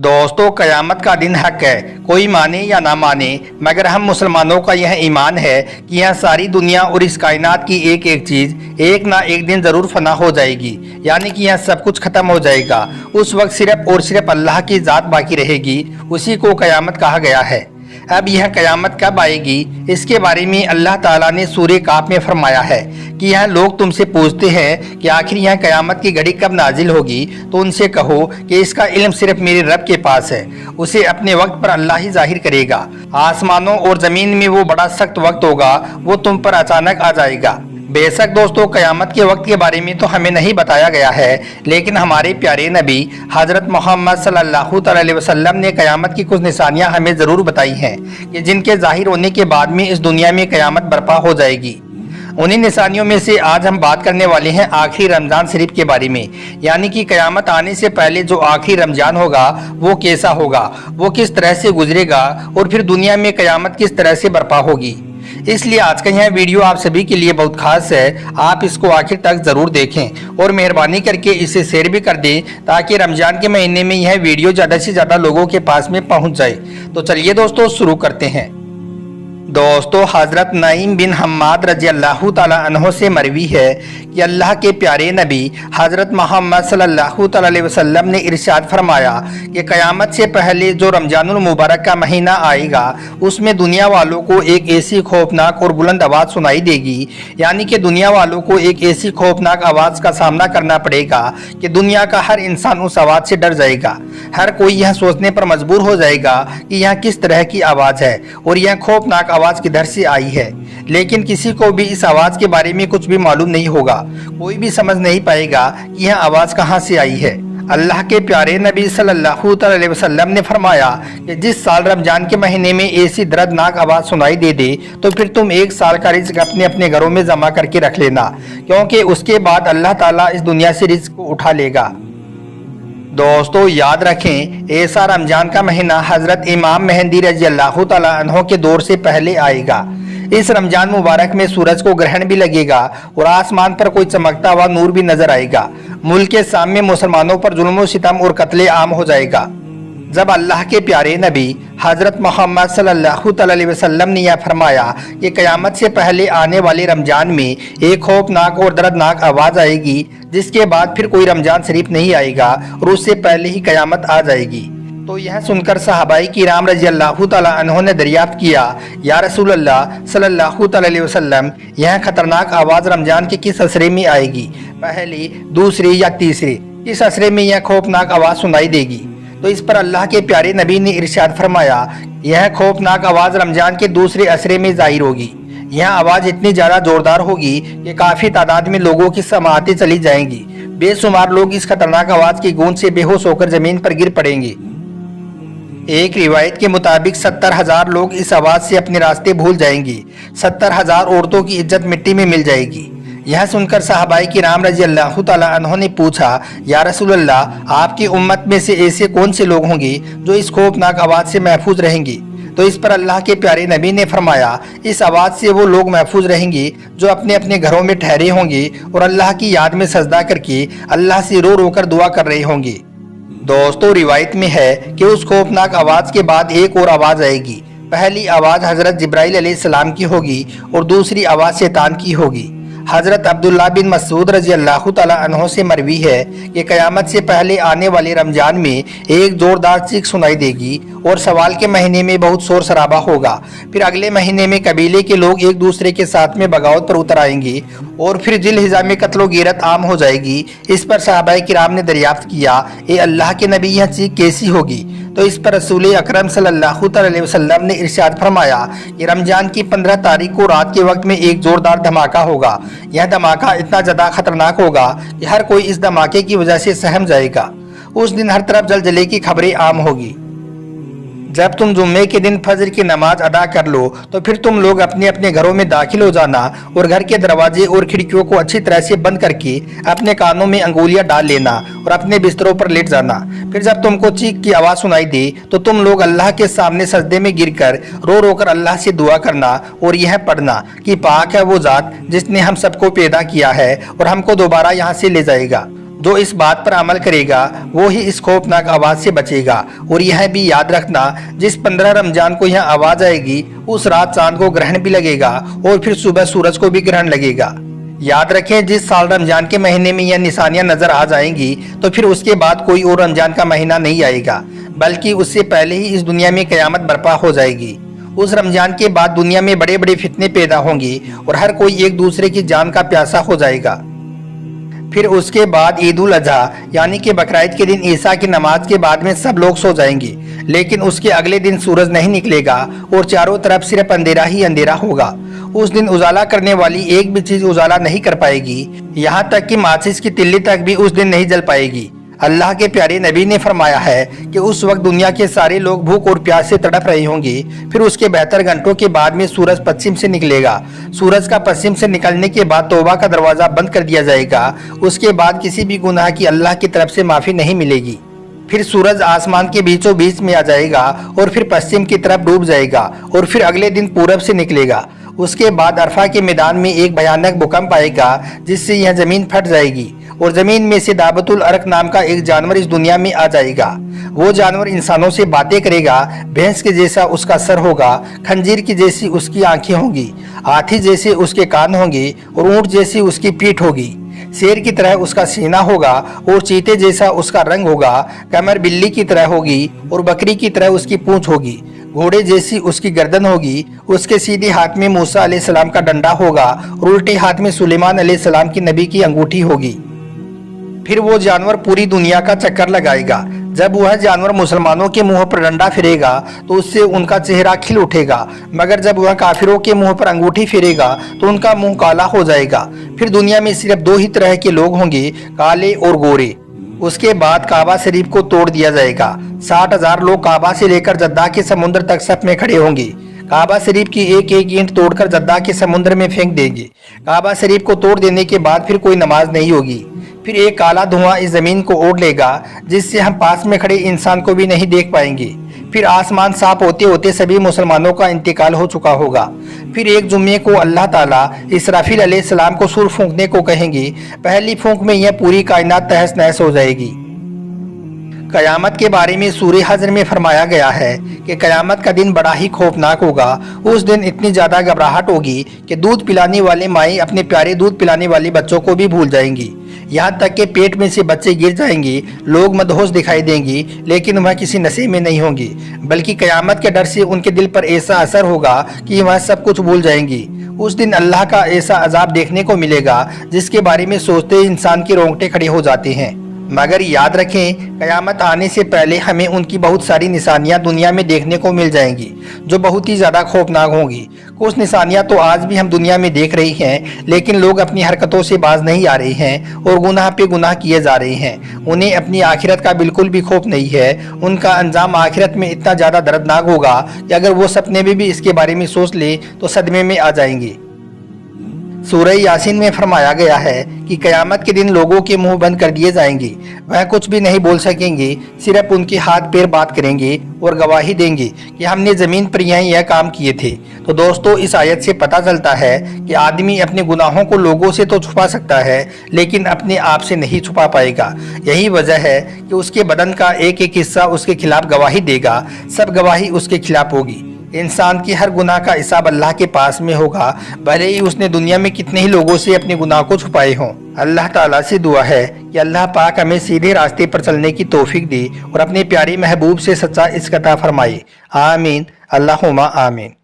दोस्तों, क़यामत का दिन हक है, कोई माने या ना माने, मगर हम मुसलमानों का यह ईमान है कि यह सारी दुनिया और इस कायनात की एक एक चीज़ एक ना एक दिन ज़रूर फना हो जाएगी। यानी कि यह सब कुछ ख़त्म हो जाएगा। उस वक्त सिर्फ और सिर्फ अल्लाह की ज़ात बाकी रहेगी। उसी को क़यामत कहा गया है। अब यह क़यामत कब आएगी, इसके बारे में अल्लाह ताला ने सूरह काफ में फरमाया है कि यह लोग तुमसे पूछते हैं कि आखिर यह क़यामत की घड़ी कब नाजिल होगी, तो उनसे कहो कि इसका इल्म सिर्फ मेरे रब के पास है। उसे अपने वक्त पर अल्लाह ही जाहिर करेगा। आसमानों और ज़मीन में वो बड़ा सख्त वक्त होगा, वो तुम पर अचानक आ जाएगा। बेशक दोस्तों, क़यामत के वक्त के बारे में तो हमें नहीं बताया गया है, लेकिन हमारे प्यारे नबी हज़रत मोहम्मद सल्लल्लाहु अलैहि वसल्लम ने क़यामत की कुछ निशानियां हमें ज़रूर बताई हैं कि जिनके ज़ाहिर होने के बाद में इस दुनिया में क़यामत बर्पा हो जाएगी। उन्हीं निशानियों में से आज हम बात करने वाले हैं आखिरी रमज़ान शरीफ के बारे में। यानी कि क़यामत आने से पहले जो आखिरी रमज़ान होगा वो कैसा होगा, वो किस तरह से गुजरेगा और फिर दुनिया में क़यामत किस तरह से बर्पा होगी। इसलिए आज का यह वीडियो आप सभी के लिए बहुत खास है। आप इसको आखिर तक ज़रूर देखें और मेहरबानी करके इसे शेयर भी कर दें, ताकि रमज़ान के महीने में यह वीडियो ज़्यादा से ज़्यादा लोगों के पास में पहुंच जाए। तो चलिए दोस्तों, शुरू करते हैं। दोस्तों, हज़रत नईम बिन हम्माद रज़ी अल्लाह ताला अन्हो से मरवी है कि अल्लाह के प्यारे नबी हज़रत मोहम्मद सल्लल्लाहु अलैहि वसल्लम ने इरशाद फरमाया कि क़यामत से पहले जो रमज़ानुल मुबारक का महीना आएगा, उसमें दुनिया वालों को एक ऐसी खौफनाक और बुलंद आवाज़ सुनाई देगी। यानी कि दुनिया वालों को एक ऐसी खौफनाक आवाज़ का सामना करना पड़ेगा कि दुनिया का हर इंसान उस आवाज़ से डर जाएगा। हर कोई यह सोचने पर मजबूर हो जाएगा कि यह किस तरह की आवाज़ है और यह खौफनाक आवाज़ किधर से आई है। लेकिन किसी को भी इस आवाज़ के बारे में कुछ भी मालूम नहीं होगा। कोई भी समझ नहीं पाएगा कि यह आवाज़ कहाँ से आई है। अल्लाह के प्यारे नबी सल्लल्लाहु अलैहि वसल्लम ने फरमाया कि जिस साल रमज़ान के महीने में ऐसी दर्दनाक आवाज़ सुनाई दे तो फिर तुम एक साल का रिज्क अपने अपने घरों में जमा करके रख लेना, क्योंकि उसके बाद अल्लाह ताला इस दुनिया से रिज्क को उठा लेगा। दोस्तों, याद रखें, ऐसा रमज़ान का महीना हज़रत इमाम मेहंदी रज़ी अल्लाह ताला अन्हो के दौर से पहले आएगा। इस रमज़ान मुबारक में सूरज को ग्रहण भी लगेगा और आसमान पर कोई चमकता हुआ नूर भी नजर आएगा। मुल्क के सामने मुसलमानों पर जुल्म सितम और कत्ले आम हो जाएगा। जब अल्लाह के प्यारे नबी हज़रत मोहम्मद सल्लल्लाहु अलैहि वसल्लम ने यह फरमाया कि क़यामत से पहले आने वाले रमज़ान में एक खौफनाक और दर्दनाक आवाज़ आएगी, जिसके बाद फिर कोई रमज़ान शरीफ नहीं आएगा और उससे पहले ही क़यामत आ जाएगी, तो यह सुनकर सहाबाई किराम रज़ी अल्लाह ताला अन्हों ने दरियाफ्त किया, या रसूल अल्लाह सल्लल्लाहु अलैहि वसल्लम, यह खतरनाक आवाज़ रमज़ान के किस असरे में आएगी, पहले, दूसरे या तीसरे, किस असरे में यह खौफनाक आवाज़ सुनाई देगी? तो इस पर अल्लाह के प्यारे नबी ने इरशाद फरमाया, यह खौफनाक आवाज़ रमज़ान के दूसरे असरे में ज़ाहिर होगी। यह आवाज़ इतनी ज़्यादा ज़ोरदार होगी कि काफ़ी तादाद में लोगों की समाअतें चली जाएंगी। बेशुमार लोग इस खतरनाक आवाज़ की गूंज से बेहोश होकर ज़मीन पर गिर पड़ेंगे। एक रिवायत के मुताबिक 70,000 लोग इस आवाज़ से अपने रास्ते भूल जाएंगे। 70,000 औरतों की इज्जत मिट्टी में मिल जाएगी। यह सुनकर सहाबाई किराम रज़ी अल्लाह ताला अन्हों ने पूछा, या रसूल अल्लाह, आपकी उम्मत में से ऐसे कौन से लोग होंगे जो इस खौफनाक आवाज़ से महफूज रहेंगे? तो इस पर अल्लाह के प्यारे नबी ने फरमाया, इस आवाज़ से वो लोग महफूज रहेंगे जो अपने अपने घरों में ठहरे होंगे और अल्लाह की याद में सजदा करके अल्लाह से रो रो कर दुआ कर रहे होंगे। दोस्तों, रिवायत में है कि उस खौफनाक आवाज़ के बाद एक और आवाज़ आएगी। पहली आवाज़ हज़रत जिब्राइल अलैहिस्सलाम की होगी और दूसरी आवाज़ शैतान की होगी। हज़रत अब्दुल्ला बिन मसूद रज़ी अल्लाह ताला अन्हो से मरवी है कि क़यामत से पहले आने वाले रमज़ान में एक ज़ोरदार चीख सुनाई देगी और सवाल के महीने में बहुत शोर शराबा होगा। फिर अगले महीने में कबीले के लोग एक दूसरे के साथ में बगावत पर उतर आएंगे और फिर जिल-हिजा में कत्लो गिरत आम हो जाएगी। इस पर सहाबाए किराम ने दरियाफ्त किया, ए अल्लाह के नबी, यह चीख कैसी होगी? तो इस पर रसूल अकरम सल्लल्लाहु अलैहि वसल्लम ने इरशाद फरमाया कि रमज़ान की 15 तारीख को रात के वक्त में एक ज़ोरदार धमाका होगा। यह धमाका इतना ज़्यादा खतरनाक होगा कि हर कोई इस धमाके की वजह से सहम जाएगा। उस दिन हर तरफ जलजले की खबरें आम होगी। जब तुम जुम्मे के दिन फजर की नमाज अदा कर लो तो फिर तुम लोग अपने अपने घरों में दाखिल हो जाना और घर के दरवाजे और खिड़कियों को अच्छी तरह से बंद करके अपने कानों में अंगुलियां डाल लेना और अपने बिस्तरों पर लेट जाना। फिर जब तुमको चीख की आवाज़ सुनाई दे तो तुम लोग अल्लाह के सामने सजदे में गिरकर रो रो कर अल्लाह से दुआ करना और यह पढ़ना कि पाक है वो ज़ात जिसने हम सबको पैदा किया है और हमको दोबारा यहाँ से ले जाएगा। जो इस बात पर अमल करेगा वो ही इस खौफनाक आवाज से बचेगा। और यह भी याद रखना, जिस 15 रमजान को यह आवाज आएगी उस रात चांद को ग्रहण भी लगेगा और फिर सुबह सूरज को भी ग्रहण लगेगा। याद रखें, जिस साल रमजान के महीने में यह निशानियां नजर आ जाएंगी तो फिर उसके बाद कोई और रमजान का महीना नहीं आएगा, बल्कि उससे पहले ही इस दुनिया में कयामत बर्पा हो जाएगी। उस रमजान के बाद दुनिया में बड़े बड़े फितने पैदा होंगी और हर कोई एक दूसरे की जान का प्यासा हो जाएगा। फिर उसके बाद ईद उल अजहा यानी कि बकरीद के दिन ईसा की नमाज के बाद में सब लोग सो जाएंगे, लेकिन उसके अगले दिन सूरज नहीं निकलेगा और चारों तरफ सिर्फ अंधेरा ही अंधेरा होगा। उस दिन उजाला करने वाली एक भी चीज उजाला नहीं कर पाएगी, यहाँ तक कि माचिस की तिल्ली तक भी उस दिन नहीं जल पाएगी। अल्लाह के प्यारे नबी ने फरमाया है कि उस वक्त दुनिया के सारे लोग भूख और प्यास से तड़प रहे होंगे। फिर उसके 72 घंटों के बाद में सूरज पश्चिम से निकलेगा। सूरज का पश्चिम से निकलने के बाद तौबा का दरवाजा बंद कर दिया जाएगा। उसके बाद किसी भी गुनाह की अल्लाह की तरफ से माफी नहीं मिलेगी। फिर सूरज आसमान के बीचों बीच में आ जाएगा और फिर पश्चिम की तरफ डूब जाएगा और फिर अगले दिन पूरब से निकलेगा। उसके बाद अरफा के मैदान में एक भयानक भूकंप आएगा जिससे यह जमीन फट जाएगी और जमीन में से दाबतुल अर्क नाम का एक जानवर इस दुनिया में आ जाएगा। वो जानवर इंसानों से बातें करेगा, भैंस के जैसा उसका सर होगा, खंजीर की जैसी उसकी आंखें होंगी, हाथी जैसे उसके कान होंगे और ऊंट जैसी उसकी पीठ होगी, शेर की तरह उसका सीना होगा और चीते जैसा उसका रंग होगा, कमर बिल्ली की तरह होगी और बकरी की तरह उसकी पूंछ होगी, घोड़े जैसी उसकी गर्दन होगी, उसके सीधे हाथ में मूसा अलैहिस्सलाम का डंडा होगा और उल्टे हाथ में सुलेमान अलैहिस्सलाम की नबी की अंगूठी होगी। फिर वो जानवर पूरी दुनिया का चक्कर लगाएगा। जब वह जानवर मुसलमानों के मुंह पर डंडा फिरेगा तो उससे उनका चेहरा खिल उठेगा, मगर जब वह काफिरों के मुंह पर अंगूठी फिरेगा तो उनका मुंह काला हो जाएगा। फिर दुनिया में सिर्फ 2 ही तरह के लोग होंगे, काले और गोरे। उसके बाद काबा शरीफ को तोड़ दिया जाएगा। 60,000 लोग काबा से लेकर जद्दा के समुद्र तक सफ में खड़े होंगे। काबा शरीफ की एक एक ईंट तोड़कर जद्दा के समुद्र में फेंक देंगे। काबा शरीफ को तोड़ देने के बाद फिर कोई नमाज नहीं होगी। फिर एक काला धुआं इस जमीन को ओढ़ लेगा जिससे हम पास में खड़े इंसान को भी नहीं देख पाएंगे। फिर आसमान साफ होते होते सभी मुसलमानों का इंतकाल हो चुका होगा। फिर एक जुम्मे को अल्लाह ताला इसराफिल अलैहिस्सलाम को सूर फूंकने को कहेंगे। पहली फूंक में यह पूरी कायनात तहस नहस हो जाएगी। कयामत के बारे में सूरह हज्र में फरमाया गया है कि कयामत का दिन बड़ा ही खौफनाक होगा। उस दिन इतनी ज्यादा घबराहट होगी कि दूध पिलाने वाले माएँ अपने प्यारे दूध पिलाने वाले बच्चों को भी भूल जाएंगी। यहाँ तक कि पेट में से बच्चे गिर जाएंगे। लोग मदहोश दिखाई देंगी, लेकिन वह किसी नशे में नहीं होंगी, बल्कि कयामत के डर से उनके दिल पर ऐसा असर होगा कि वह सब कुछ भूल जाएंगी। उस दिन अल्लाह का ऐसा अजाब देखने को मिलेगा जिसके बारे में सोचते ही इंसान के रोंगटे खड़े हो जाते हैं। मगर याद रखें, कयामत आने से पहले हमें उनकी बहुत सारी निशानियां दुनिया में देखने को मिल जाएंगी जो बहुत ही ज़्यादा खौफनाक होंगी। कुछ निशानियां तो आज भी हम दुनिया में देख रही हैं, लेकिन लोग अपनी हरकतों से बाज नहीं आ रहे हैं और गुनाह पे गुनाह किए जा रहे हैं। उन्हें अपनी आखिरत का बिल्कुल भी खौफ नहीं है। उनका अंजाम आखिरत में इतना ज़्यादा दर्दनाक होगा कि अगर वो सपने में भी इसके बारे में सोच ले तो सदमे में आ जाएंगे। सूरह यासीन में फरमाया गया है कि कयामत के दिन लोगों के मुंह बंद कर दिए जाएंगे। वह कुछ भी नहीं बोल सकेंगे, सिर्फ उनके हाथ पैर बात करेंगे और गवाही देंगे कि हमने ज़मीन पर यह काम किए थे। तो दोस्तों, इस आयत से पता चलता है कि आदमी अपने गुनाहों को लोगों से तो छुपा सकता है, लेकिन अपने आप से नहीं छुपा पाएगा। यही वजह है कि उसके बदन का एक एक हिस्सा उसके खिलाफ गवाही देगा। सब गवाही उसके खिलाफ होगी। इंसान की हर गुनाह का हिसाब अल्लाह के पास में होगा, भले ही उसने दुनिया में कितने ही लोगों से अपने गुनाह को छुपाए हों। अल्लाह ताला से दुआ है कि अल्लाह पाक हमें सीधे रास्ते पर चलने की तौफीक दे और अपने प्यारे महबूब से सच्चा इश्क अता फरमाए। आमीन, अल्लाहुम्मा आमीन।